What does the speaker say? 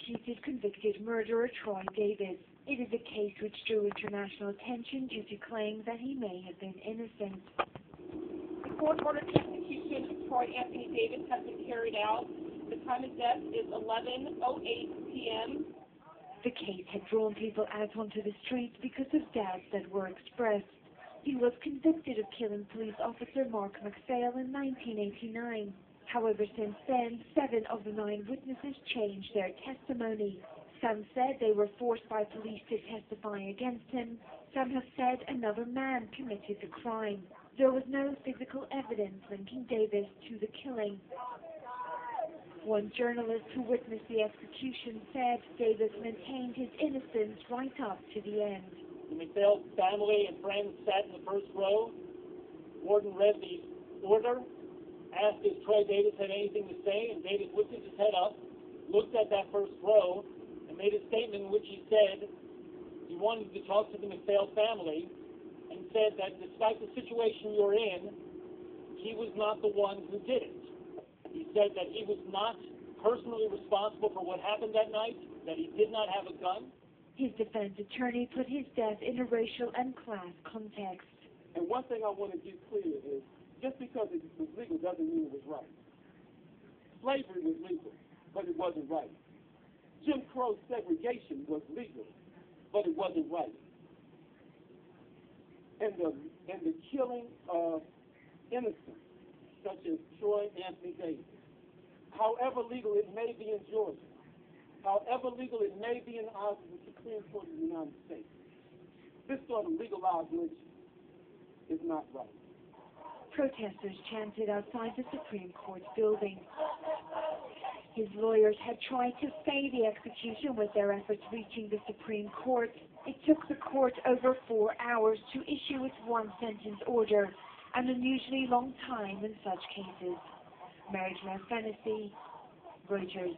executed convicted murderer Troy Davis. It is a case which drew international attention due to claims that he may have been innocent. The court-ordered execution of Troy Anthony Davis has been carried out. The time of death is 11:08 p.m. The case had drawn people out onto the streets because of doubts that were expressed. He was convicted of killing police officer Mark McPhail in 1989. However, since then, 7 of the 9 witnesses changed their testimony. Some said they were forced by police to testify against him. Some have said another man committed the crime. There was no physical evidence linking Davis to the killing. One journalist who witnessed the execution said Davis maintained his innocence right up to the end. The McPhail family and friends sat in the first row. Warden read the order, asked if Troy Davis had anything to say, and Davis lifted his head up, looked at that first row, and made a statement in which he said he wanted to talk to the McPhail family, and said that despite the situation you're in, he was not the one who did it. He said that he was not personally responsible for what happened that night, that he did not have a gun. His defense attorney put his death in a racial and class context. And one thing I want to get clear is, just because it was legal doesn't mean it was right. Slavery was legal, but it wasn't right. Jim Crow segregation was legal, but it wasn't right. And the killing of innocents, such as Troy Anthony Davis, however legal it may be in Georgia, however legal it may be in the eyes of the Supreme Court of the United States, this sort of legalized lynching is not right. Protesters chanted outside the Supreme Court building. His lawyers had tried to stay the execution with their efforts reaching the Supreme Court. It took the court over 4 hours to issue its one-sentence order, an unusually long time in such cases. Marriage Fantasy, Reuters.